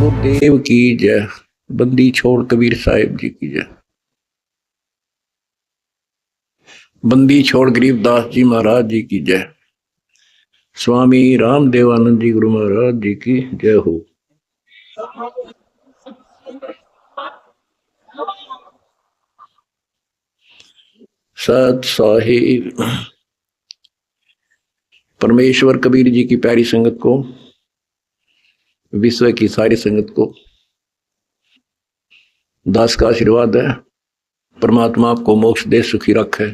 गुरुदेव की जय। बंदी छोड़ कबीर साहिब जी की जय। बंदी छोड़ गरीबदास जी महाराज जी की जय। स्वामी रामदेवानंद जी गुरु महाराज जी की जय हो। सत साहिब परमेश्वर कबीर जी की प्यारी संगत को, विश्व की सारी संगत को दास का आशीर्वाद है। परमात्मा आपको मोक्ष दे, सुखी रखे,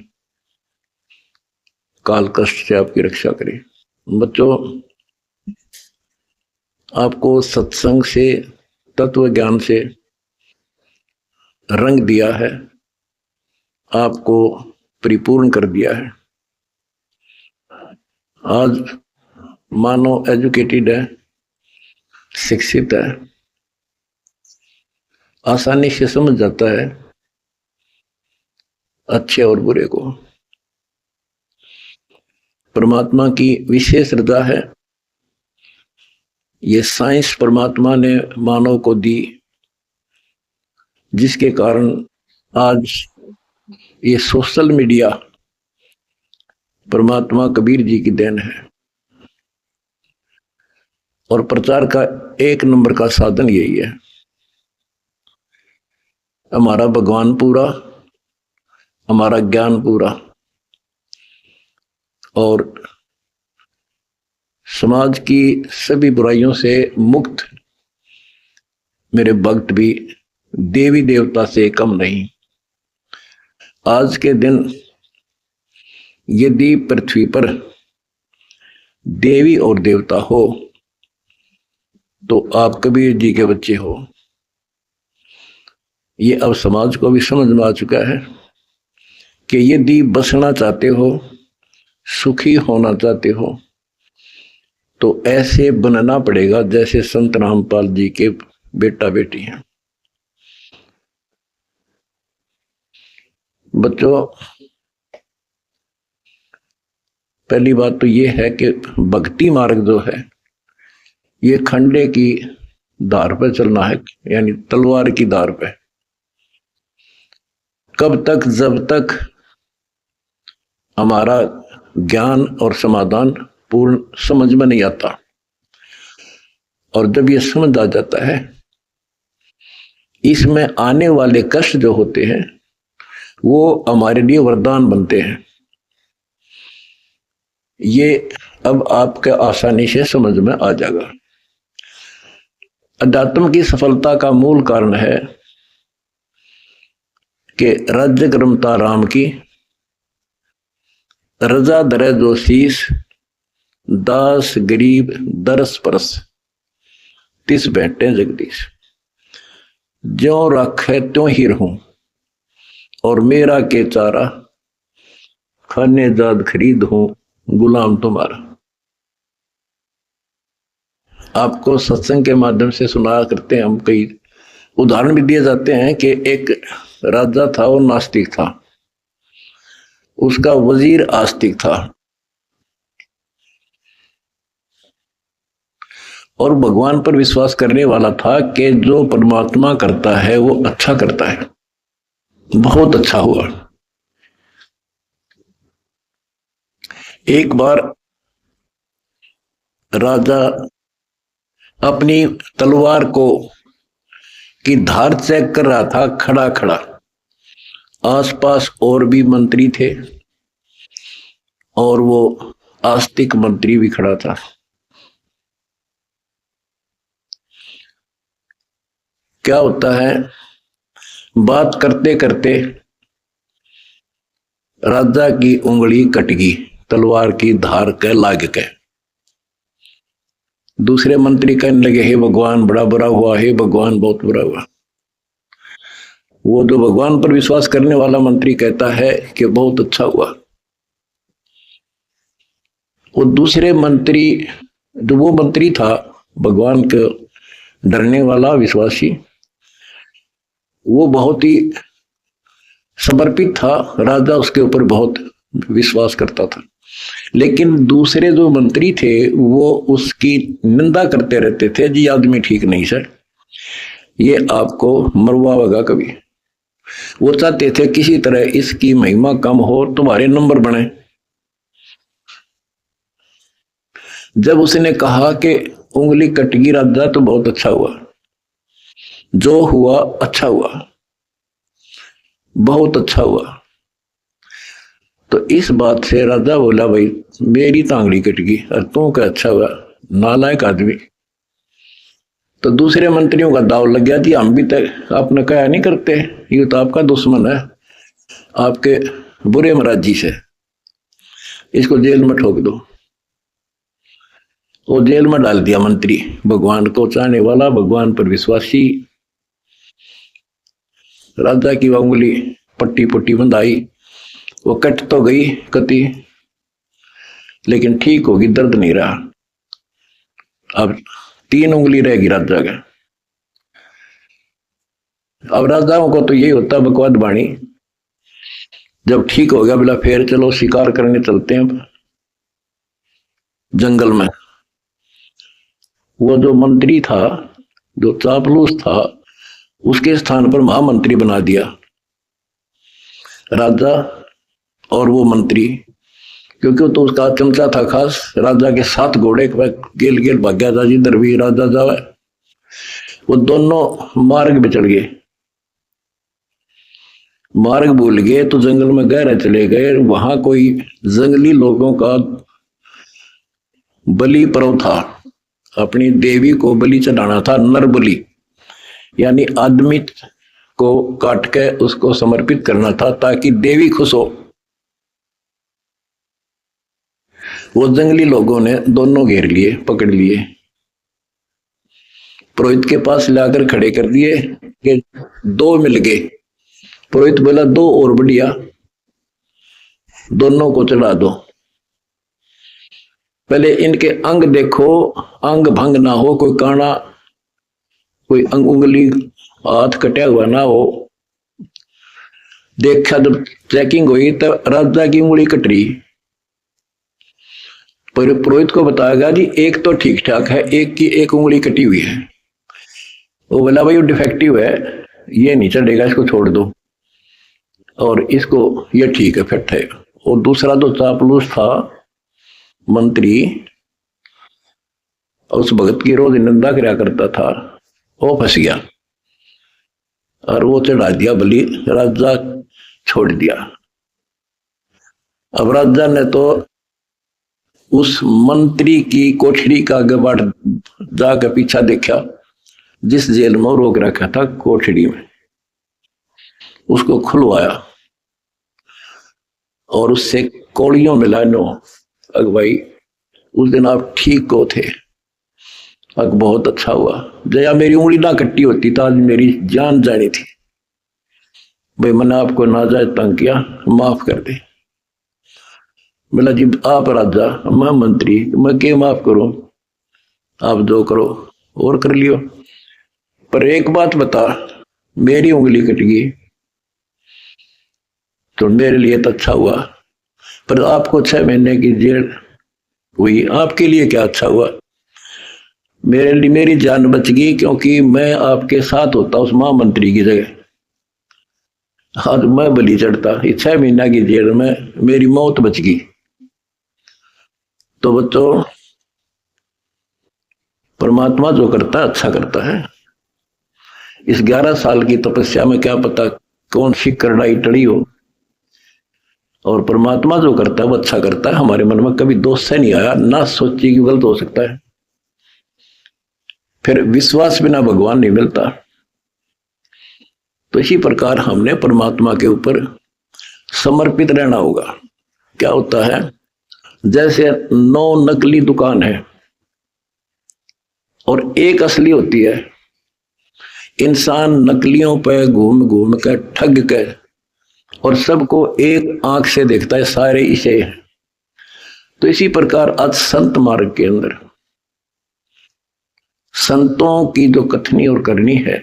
काल कष्ट से आपकी रक्षा करे। बच्चों, आपको सत्संग से, तत्व ज्ञान से रंग दिया है, आपको परिपूर्ण कर दिया है। आज मानव एजुकेटेड है, शिक्षित है, आसानी से समझ जाता है अच्छे और बुरे को। परमात्मा की विशेष रजा है। ये साइंस परमात्मा ने मानव को दी, जिसके कारण आज ये सोशल मीडिया परमात्मा कबीर जी की देन है। और प्रचार का एक नंबर का साधन यही है। हमारा भगवान पूरा, हमारा ज्ञान पूरा, और समाज की सभी बुराइयों से मुक्त मेरे भक्त भी देवी देवता से कम नहीं। आज के दिन यदि पृथ्वी पर देवी और देवता हो तो आप कबीर जी के बच्चे हो। ये अब समाज को भी समझ में आ चुका है कि यदि बसना चाहते हो, सुखी होना चाहते हो, तो ऐसे बनना पड़ेगा जैसे संत रामपाल जी के बेटा बेटी हैं। बच्चों, पहली बात तो ये है कि भक्ति मार्ग जो है ये खंडे की धार पर चलना है, यानी तलवार की धार पे। कब तक? जब तक हमारा ज्ञान और समाधान पूर्ण समझ में नहीं आता। और जब ये समझ आ जाता है, इसमें आने वाले कष्ट जो होते हैं वो हमारे लिए वरदान बनते हैं। ये अब आपके आसानी से समझ में आ जाएगा। अध्यात्म की सफलता का मूल कारण है कि राज्य क्रमता राम की, रजा दरे जो शीस, दास गरीब दरस परस, तिस बैठे जगदीश। ज्यों रखे त्यों ही रहूं, और मेरा के चारा, खाने जाद खरीद हूं, गुलाम तुम्हारा। आपको सत्संग के माध्यम से सुना करते हैं हम, कई उदाहरण भी दिए जाते हैं कि एक राजा था, वो नास्तिक था, उसका वजीर आस्तिक था, और भगवान पर विश्वास करने वाला था कि जो परमात्मा करता है वो अच्छा करता है। बहुत अच्छा हुआ। एक बार राजा अपनी तलवार को की धार चेक कर रहा था, खड़ा खड़ा। आसपास और भी मंत्री थे, और वो आस्तिक मंत्री भी खड़ा था। क्या होता है, बात करते करते राजा की उंगली कट गई, तलवार की धार के लाग के। दूसरे मंत्री कहने लगे, हे भगवान बड़ा बुरा हुआ, हे भगवान बहुत बुरा हुआ। वो जो भगवान पर विश्वास करने वाला मंत्री कहता है कि बहुत अच्छा हुआ। वो दूसरे मंत्री, जो वो मंत्री था भगवान के डरने वाला विश्वासी, वो बहुत ही समर्पित था, राजा उसके ऊपर बहुत विश्वास करता था। लेकिन दूसरे जो मंत्री थे वो उसकी निंदा करते रहते थे, जी आदमी ठीक नहीं सर, ये आपको मरवाएगा कभी। वो चाहते थे किसी तरह इसकी महिमा कम हो, तुम्हारे नंबर बने। जब उसने कहा कि उंगली कटगी राजा तो बहुत अच्छा हुआ, जो हुआ अच्छा हुआ, बहुत अच्छा हुआ। तो इस बात से राजा बोला, भाई मेरी तांगड़ी कट गई और तू क्या अच्छा हुआ, नालायक आदमी। तो दूसरे मंत्रियों का दाव लग गया थी, हम भी तक आपने कहा नहीं करते, ये तो आपका दुश्मन है, आपके बुरे मराजी से, इसको जेल में ठोक दो। वो जेल में डाल दिया मंत्री, भगवान को चाहने वाला, भगवान पर विश्वासी। राजा की उंगली पट्टी पट्टी बंधाई, वो कट तो गई कति, लेकिन ठीक होगी, दर्द नहीं रहा। अब 3 उंगली रहेगी राजा का। अब राजाओं को तो यही होता बकवाद बाणी, जब ठीक हो गया बोला फिर चलो शिकार करने चलते हैं जंगल में। वो जो मंत्री था, जो चापलूस था, उसके स्थान पर महामंत्री बना दिया राजा और वो मंत्री, क्योंकि तो उसका चमचा था खास। राजा के 7 घोड़े गेल गेल भाग्या था जिधर भी राजा जावे। वो दोनों मार्ग पे चढ़ गए, मार्ग भूल गए तो जंगल में गहरे चले गए। वहां कोई जंगली लोगों का बलि पर्व था, अपनी देवी को बलि चढ़ाना था, नर बलि, यानी आदमी को काट के उसको समर्पित करना था ताकि देवी खुश हो। वो जंगली लोगों ने दोनों घेर लिए, पकड़ लिए, पुरोहित के पास लाकर खड़े कर दिए कि 2 मिल गए। पुरोहित बोला 2 और बढ़िया, दोनों को चढ़ा दो। पहले इनके अंग देखो, अंग भंग ना हो, कोई काना, कोई उंगली हाथ कटा हुआ ना हो। देखा जब चेकिंग हुई तो राजा की उंगली कट रही, पर पुरोहित को बताया जी एक तो ठीक ठाक है, एक की एक उंगली कटी हुई है। वो बोला भाई वो डिफेक्टिव है, ये नहीं चढ़ेगा, इसको छोड़ दो, और इसको ये ठीक है, फिट है। और दूसरा तो चापलूस था मंत्री, उस भगत की रोज निंदा कराया करता था, वो फंस गया और वो चढ़ा दिया बलि, राजा छोड़ दिया। अब राजा ने तो उस मंत्री की कोठरी का गबाड़ जाकर पीछा देखा, जिस जेल में रोक रखा था कोठरी में, उसको खुलवाया और उससे कौड़ियों मिला नो, अग भाई उस दिन आप ठीक को थे, अग बहुत अच्छा हुआ, जया मेरी उंगली ना कट्टी होती तो आज मेरी जान जानी थी। भाई मैंने आपको नाजायज तंग किया, माफ कर दे। बोला जी आप राजा, मैं मंत्री, मैं क्या माफ करूं, आप जो करो और कर लियो, पर एक बात बता, मेरी उंगली कट गई तो मेरे लिए तो अच्छा हुआ, पर आपको 6 महीने की जेल हुई, आपके लिए क्या अच्छा हुआ? मेरे लिए मेरी जान बच गई, क्योंकि मैं आपके साथ होता उस महामंत्री की जगह, आज मैं बलि चढ़ता, 6 महीना की जेल में मेरी मौत बच गई। तो बच्चों, परमात्मा जो करता है अच्छा करता है। इस 11 साल की तपस्या में क्या पता कौन सी करड़ाई टड़ी हो, और परमात्मा जो करता है वो अच्छा करता है। हमारे मन में कभी दोष से नहीं आया, ना सोची कि गलत हो सकता है। फिर विश्वास बिना भगवान नहीं मिलता। तो इसी प्रकार हमने परमात्मा के ऊपर समर्पित रहना होगा। क्या होता है, जैसे 9 नकली दुकान है और एक असली होती है, इंसान नकलियों पे घूम घूम कर ठग कर और सबको एक आंख से देखता है, सारे इसे। तो इसी प्रकार आज संत मार्ग के अंदर संतों की जो कथनी और करनी है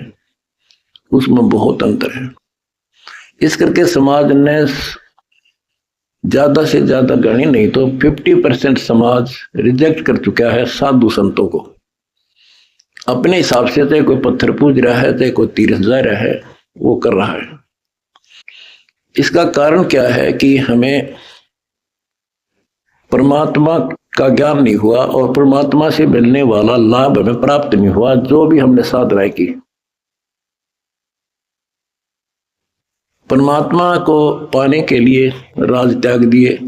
उसमें बहुत अंतर है। इस करके समाज ने ज्यादा से ज्यादा गणी नहीं तो 50% समाज रिजेक्ट कर चुका है साधु संतों को। अपने हिसाब से चाहे कोई पत्थर पूज रहा है, चाहे कोई तीर्थ जा रहा है, वो कर रहा है। इसका कारण क्या है कि हमें परमात्मा का ज्ञान नहीं हुआ और परमात्मा से मिलने वाला लाभ हमें प्राप्त नहीं हुआ। जो भी हमने साधनाएं की, परमात्मा को पाने के लिए राज त्याग दिए,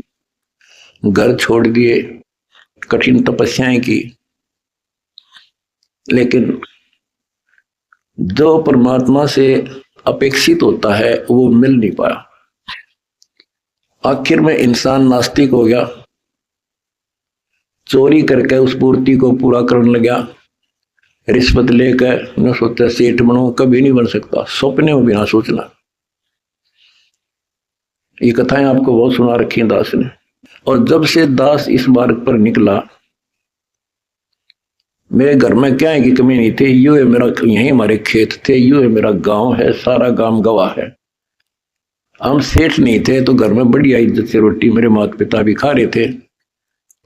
घर छोड़ दिए, कठिन तपस्याएं की, लेकिन जो परमात्मा से अपेक्षित होता है वो मिल नहीं पाया। आखिर में इंसान नास्तिक हो गया, चोरी करके उस पूर्ति को पूरा करने लगा, रिश्वत लेकर न सोचा सेठ बनो, कभी नहीं बन सकता, सपने में भी ना सोचना। ये कथाएं आपको बहुत सुना रखी हैं दास ने। और जब से दास इस मार्ग पर निकला, मेरे घर में क्या है कि कमी नहीं थी। यूं है मेरा, यही हमारे खेत थे, यूं है मेरा गांव है, सारा गांव गवाह है। हम सेठ नहीं थे तो घर में बढ़िया इज्जत से रोटी मेरे माता पिता भी खा रहे थे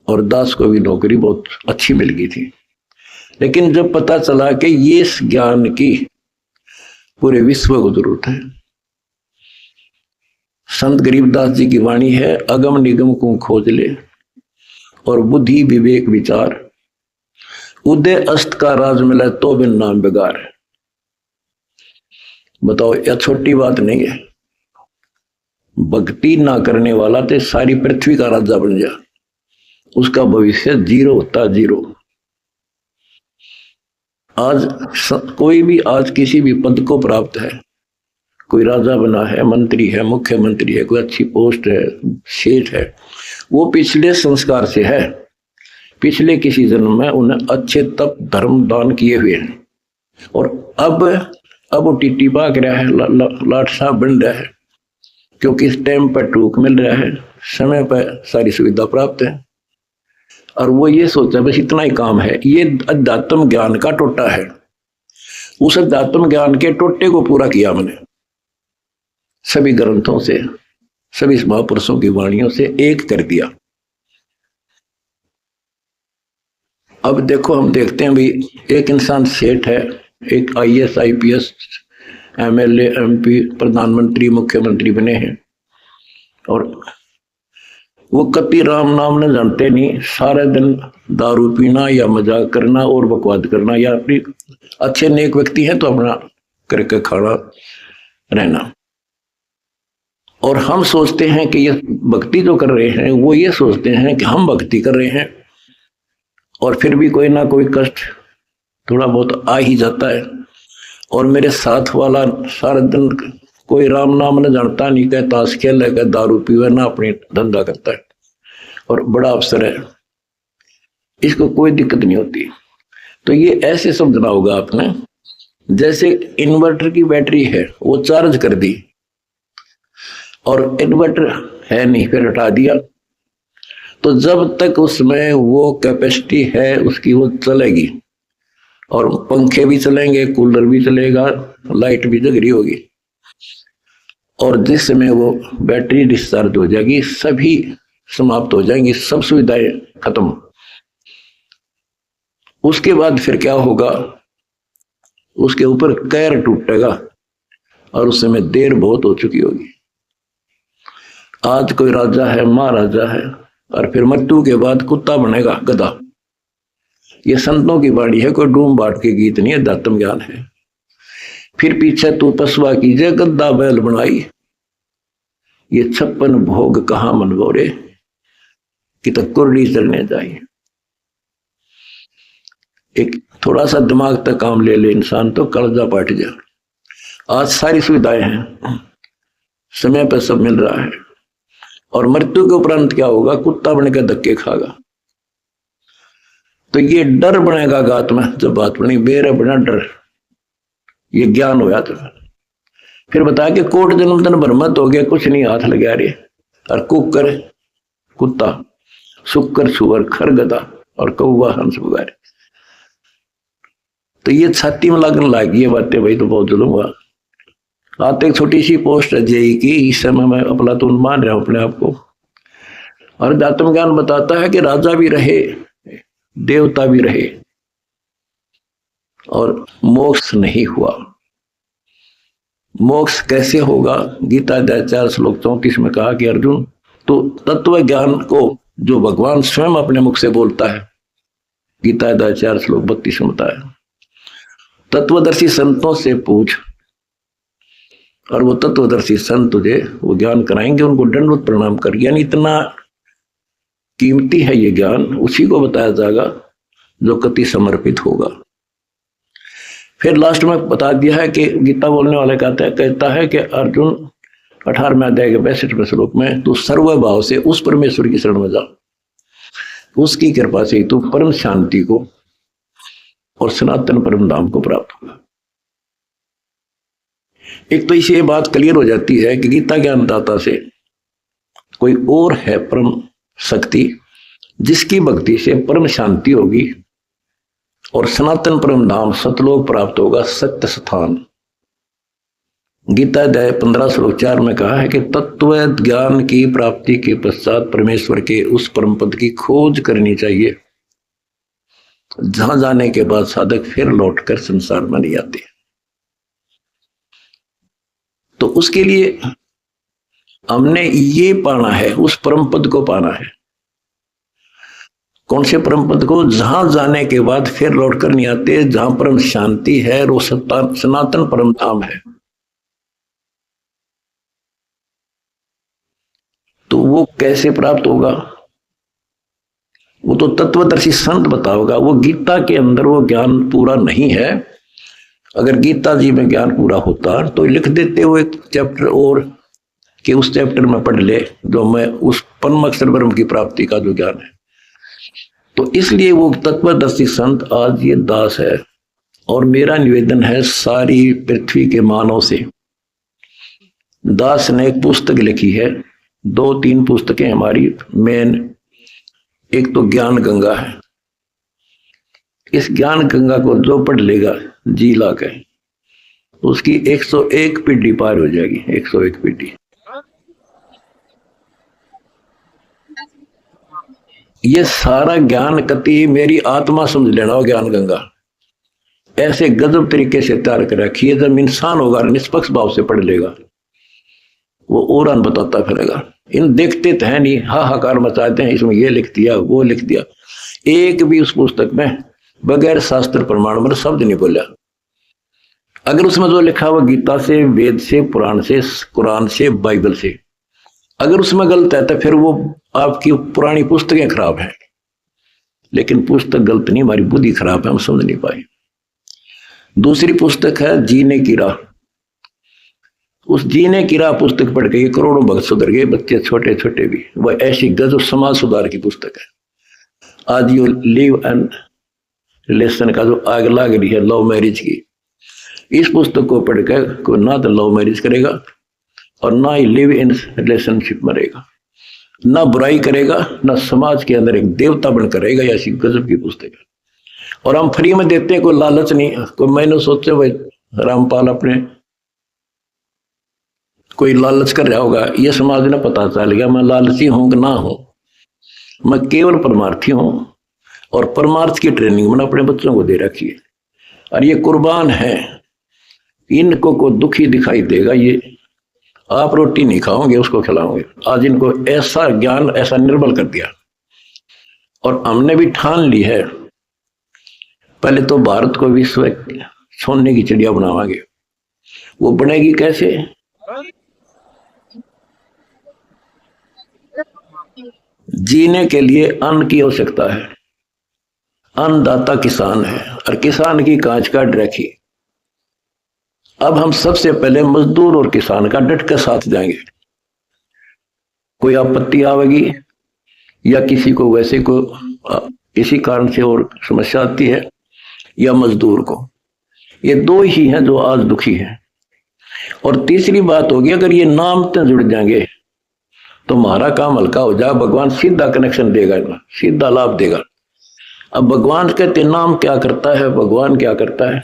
और दास को भी नौकरी बहुत अच्छी मिल गई थी। लेकिन जब पता चला कि ये इस ज्ञान की पूरे विश्व को जरूरत है, संत गरीबदास जी की वाणी है, अगम निगम को खोज ले और बुद्धि विवेक विचार, उदय अस्त का राज मिला तो बिन नाम बेगार। बताओ, यह छोटी बात नहीं है। भक्ति ना करने वाला तो सारी पृथ्वी का राजा बन जा, उसका भविष्य जीरो होता, जीरो। आज कोई भी आज किसी भी पद को प्राप्त है, कोई राजा बना है, मंत्री है, मुख्यमंत्री है, कोई अच्छी पोस्ट है, सेठ है, वो पिछले संस्कार से है, पिछले किसी जन्म में उन्हें अच्छे तप धर्म दान किए हुए हैं। और अब वो टिट्टी भाग रहा है, लाट साहब बन रहा है, क्योंकि इस टाइम पर टूक मिल रहा है, समय पर सारी सुविधा प्राप्त है, और वो ये सोचा बस इतना ही काम है। ये अध्यात्म ज्ञान का टोटा है। उस अध्यात्म ज्ञान के टोटे को पूरा किया मैंने सभी ग्रंथों से, सभी महापुरुषों की वाणियों से एक कर दिया। अब देखो, हम देखते हैं भी, एक इंसान सेठ है, एक IAS IPS MLA MP प्रधानमंत्री मुख्यमंत्री बने हैं, और वो कभी राम नाम न जानते नहीं, सारे दिन दारू पीना या मजाक करना और बकवाद करना, या अपनी अच्छे नेक व्यक्ति हैं तो अपना करके खाना रहना। और हम सोचते हैं कि ये भक्ति जो कर रहे हैं, वो ये सोचते हैं कि हम भक्ति कर रहे हैं, और फिर भी कोई ना कोई कष्ट थोड़ा बहुत आ ही जाता है। और मेरे साथ वाला सारा दिन कोई राम नाम न जानता, नहीं कहता ताश खेल है, दारू पीवे ना, अपनी धंधा करता है और बड़ा अफसर है, इसको कोई दिक्कत नहीं होती। तो ये ऐसे समझना होगा आपने, जैसे इन्वर्टर की बैटरी है, वो चार्ज कर दी और इन्वर्टर है नहीं, फिर हटा दिया, तो जब तक उसमें वो कैपेसिटी है उसकी, वो चलेगी, और पंखे भी चलेंगे, कूलर भी चलेगा, लाइट भी जग रही होगी। और जिस समय वो बैटरी डिस्चार्ज हो जाएगी, सभी समाप्त हो जाएंगी, सब सुविधाएं खत्म। उसके बाद फिर क्या होगा, उसके ऊपर कहर टूटेगा और उस समय देर बहुत हो चुकी होगी। आज कोई राजा है, महाराजा है, और फिर मृत्यु के बाद कुत्ता बनेगा, गधा। ये संतों की वाणी है, कोई डूम बाट के गीत नहीं है, अध्यात्म ज्ञान है। फिर पीछे तू पसवा कीजिए, गद्दा बैल बनाई, ये 56 भोग कहाँ मनवोरे, कि तो कुर्डी चलने जाए। एक थोड़ा सा दिमाग तक काम ले ले इंसान तो कलजा पाट जा। आज सारी सुविधाएं हैं, समय पर सब मिल रहा है, और मृत्यु के उपरांत क्या होगा, कुत्ता बन के धक्के खागा। तो ये डर बनेगा गात में, जब बात बनी बेर बना डर, ये ज्ञान होया। तो फिर बताया कि कोट जन्म तन भ्रमत हो गया, कुछ नहीं हाथ लगा रहे, और कुकर कुत्ता, शुक्र सुअर खर गधा, और कौवा हंस बुगारे। तो ये छाती में लगने लगी ये बातें, भाई तो बहुत जुल्म हुआ। आते एक छोटी सी पोस्ट है JEE की, इस समय मैं अफलातून मान रहा हूं अपने आप को। और अध्यात्म ज्ञान बताता है कि राजा भी रहे, देवता भी रहे, और मोक्ष नहीं हुआ। मोक्ष कैसे होगा? गीता अध्याय 4 श्लोक 34 में कहा कि अर्जुन, तो तत्व ज्ञान को जो भगवान स्वयं अपने मुख से बोलता है, गीता अध्याय 4 श्लोक 32 में बताया, तत्वदर्शी संतों से पूछ और वो तत्वदर्शी संत तुझे वो ज्ञान कराएंगे, उनको दंडवत प्रणाम कर। यानी इतना कीमती है ये ज्ञान, उसी को बताया जाएगा जो कति समर्पित होगा। फिर लास्ट में बता दिया है कि गीता बोलने वाले कहता है कि अर्जुन 18वें अध्याय के 62वें श्लोक में, तू सर्वभाव से उस परमेश्वर की शरण में जा, उसकी कृपा से तू परम शांति को और सनातन परम धाम को प्राप्त होगा। एक तो इसे ये बात क्लियर हो जाती है कि गीता ज्ञानदाता से कोई और है परम शक्ति, जिसकी भक्ति से परम शांति होगी और सनातन परम धाम सतलोक प्राप्त होगा, सत्य स्थान। गीता अध्याय 15 श्लोक 4 में कहा है कि तत्व ज्ञान की प्राप्ति के पश्चात परमेश्वर के उस परम पद की खोज करनी चाहिए, जहां जाने के बाद साधक फिर लौटकर संसार में नहीं आते। तो उसके लिए हमने ये पाना है, उस परम पद को पाना है। कौन से परम पद को? जहां जाने के बाद फिर लौटकर नहीं आते, जहां परम शांति है, वो सनातन परम धाम है। तो वो कैसे प्राप्त होगा? वो तो तत्वदर्शी संत बताओगा। वो गीता के अंदर वो ज्ञान पूरा नहीं है। अगर गीता जी में ज्ञान पूरा होता तो लिख देते वो एक चैप्टर और, कि उस चैप्टर में पढ़ ले जो मैं उस परम अक्षर ब्रह्म की प्राप्ति का जो ज्ञान है। तो इसलिए वो तत्वदर्शी संत आज ये दास है। और मेरा निवेदन है सारी पृथ्वी के मानव से, दास ने एक पुस्तक लिखी है, 2-3 पुस्तकें हमारी मेन, एक तो ज्ञान गंगा है। इस ज्ञान गंगा को जो पढ़ लेगा जी ला के, उसकी 101 पीढ़ी पार हो जाएगी। 101 पीढ़ी। ये सारा ज्ञान कति मेरी आत्मा समझ लेना हो। ज्ञान गंगा ऐसे गजब तरीके से तैयार कर रखी है, जब इंसान होगा निष्पक्ष भाव से पढ़ लेगा, वो और बताता फिरेगा। इन देखते तो है नहीं, हाहाकार मचाते हैं, इसमें ये लिख दिया वो लिख दिया। एक भी उस पुस्तक में बगैर शास्त्र प्रमाण मतलब शब्द नहीं बोला। अगर उसमें जो लिखा हुआ गीता से, वेद से, पुराण से, कुरान से, बाइबल से, अगर उसमें गलत है तो फिर वो आपकी पुरानी पुस्तकें खराब हैं। लेकिन पुस्तक गलत नहीं, हमारी बुद्धि खराब है, हम समझ नहीं पाए। दूसरी पुस्तक है जीने की राह। उस जीने की राह पुस्तक पढ़ के ये करोड़ों भक्त सुधर गए, बच्चे छोटे छोटे भी। वह ऐसी गजब समाज सुधार की पुस्तक है। आज ये लिव एंड रिलेशन का जो आग लाग रही है लव मैरिज की, इस पुस्तक को पढ़कर कोई ना तो लव मैरिज करेगा और ना ही लिव इन रिलेशनशिप में रहेगा, ना बुराई करेगा, ना समाज के अंदर एक देवता बनकर रहेगा। ऐसी गजब की पुस्तक है और हम फ्री में देते हैं, कोई लालच नहीं। कोई मैंने सोचा भाई रामपाल अपने कोई लालच कर रहा होगा, ये समाज ने पता चल गया मैं लालची हूं कि ना हूं। मैं केवल परमार्थी हूं और परमार्थ की ट्रेनिंग मैंने अपने बच्चों को दे रखी है। और ये कुर्बान है, इनको को दुखी दिखाई देगा, ये आप रोटी नहीं खाओगे उसको खिलाओगे। आज इनको ऐसा ज्ञान ऐसा निर्बल कर दिया। और हमने भी ठान ली है, पहले तो भारत को विश्व सोने की चिड़िया बनावांगे। वो बनेगी कैसे? जीने के लिए अन्न की आवश्यकता है। अन्नदाता किसान है और किसान की कांच काट रखी। अब हम सबसे पहले मजदूर और किसान का डट कर साथ जाएंगे। कोई आपत्ति आवेगी या किसी को वैसे को किसी कारण से और समस्या आती है या मजदूर को, ये दो ही हैं जो आज दुखी हैं। और तीसरी बात होगी, अगर ये नाम से जुड़ जाएंगे तो हमारा काम हल्का हो जाए। भगवान सीधा कनेक्शन देगा, सीधा लाभ देगा। अब भगवान कहते नाम क्या करता है, भगवान क्या करता है।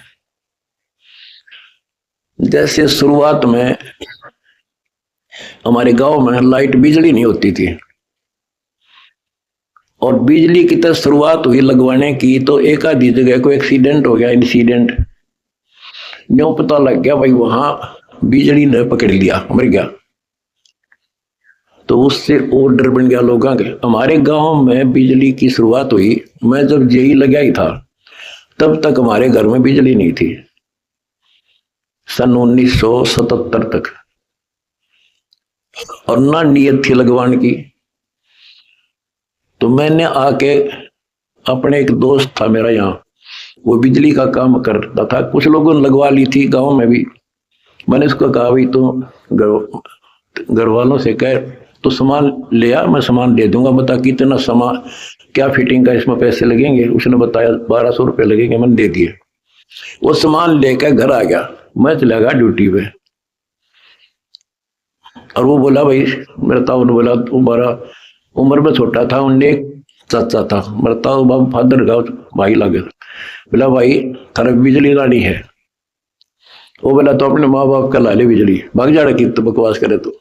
जैसे शुरुआत में हमारे गांव में लाइट बिजली नहीं होती थी, और बिजली की तो शुरुआत हुई लगवाने की तो एक आधी जगह को एक्सीडेंट हो गया, इंसिडेंट न्यू पता लग गया भाई वहां बिजली ने पकड़ लिया, मर गया। तो उससे और डर बन गया लोगों के। हमारे गांव में बिजली की शुरुआत हुई, मैं जब जेई लगा ही था तब तक हमारे घर में बिजली नहीं थी, सन 1977 तक, और ना नीयत थी लगवाने की। तो मैंने आके, अपने एक दोस्त था मेरा यहाँ, वो बिजली का काम करता था, कुछ लोगों ने लगवा ली थी गांव में भी। मैंने उसको कहा भाई तो घर वालों से कह तो सामान ले आ, मैं सामान दे दूंगा, बता कितना सामान, क्या फिटिंग का इसमें पैसे लगेंगे। उसने बताया 1200 रुपये लगेंगे, मैंने दे दिए। वो सामान लेकर घर आ गया, मैं चला गया ड्यूटी पे। और वो बोला भाई, मेरा ताऊ ने बोला, तुम्हारा उम्र में छोटा था, उनने चाचा था मेरा ताऊ, बाबू फादर का भाई लगे, बोला भाई थारा बिजली लानी है। वो बोला तो अपने माँ बाप का ला ले बिजली, भाग जाड़ा की तो बकवास करे तो,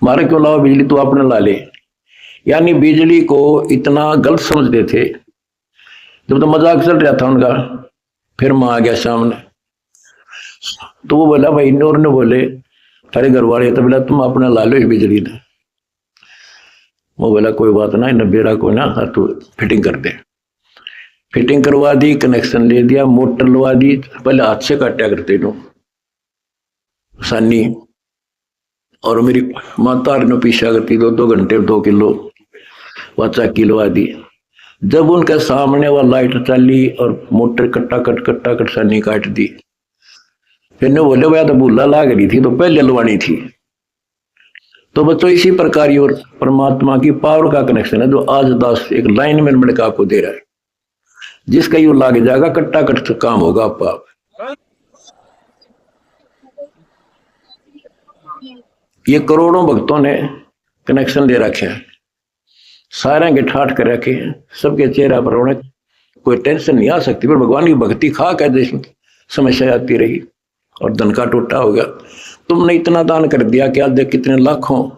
मारे क्यों लाओ बिजली, तू अपने ला ले। यानी बिजली को इतना गलत समझते थे। जब तो मजाक चल रहा था उनका, फिर माँ आ गया सामने, तो वो बोला भाई, नूर ने बोले तारे घर वाले, तो बोला तुम अपना ला लो बिजली ने। वो बोला कोई बात ना, नब्बेरा को ना तू फिटिंग कर दे। फिटिंग करवा दी, कनेक्शन ले दिया, मोटर लगा दी। पहले हाथ से काटा करते नो सानी, और मेरी माता ने पीछा करती 2-2 घंटे 2 किलो वह चाकी लगा दी। जब उनके सामने वह लाइट चली और मोटर कट्टा कट सानी काट दी, फिर ने बोले भैया तो भूला लाग रही थी तो पहले लवानी थी। तो बच्चों इसी प्रकार और परमात्मा की पावर का कनेक्शन है जो आज दास एक लाइन में मिलकर आपको दे रहा है, जिसका यू लाग जाएगा कट्टा कट काम होगा आपका। ये करोड़ों भक्तों ने कनेक्शन ले रखे हैं, सारे के ठाठ कर रखे हैं, सबके चेहरा पर रौनक, कोई टेंशन नहीं आ सकती। पर भगवान की भक्ति खा कर देश में समस्या आती रही और धन का टोटा हो गया। तुमने इतना दान कर दिया कि आज देख कितने लाखों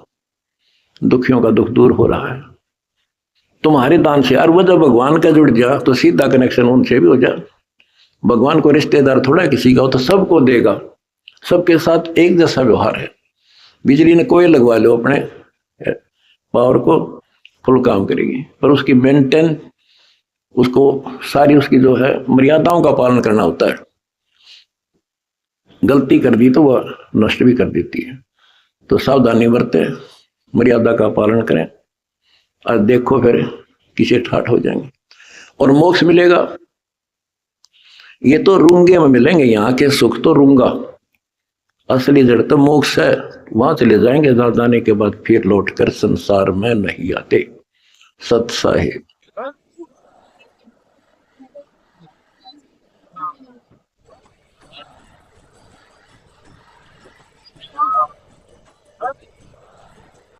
दुखियों का दुख दूर हो रहा है तुम्हारे दान से। यार वो जब भगवान का जुड़ जा तो सीधा कनेक्शन उनसे भी हो जा। भगवान को रिश्तेदार थोड़ा किसी का हो, तो सबको देगा, सबके साथ एक जैसा व्यवहार है। बिजली ने कोई लगवा लो अपने पावर को, फुल काम करेगी, पर उसकी मेंटेन, उसको सारी उसकी जो है मर्यादाओं का पालन करना होता है। गलती कर दी तो वह नष्ट भी कर देती है। तो सावधानी बरतें, मर्यादा का पालन करें, और देखो फिर किसे ठाठ हो जाएंगे और मोक्ष मिलेगा। ये तो रूंगे में मिलेंगे, यहाँ के सुख तो रूंगा, असली जड़ तो मोक्ष है, वहां चले जाएंगे। जहां जाने के बाद फिर लौटकर संसार में नहीं आते। सत साहिब।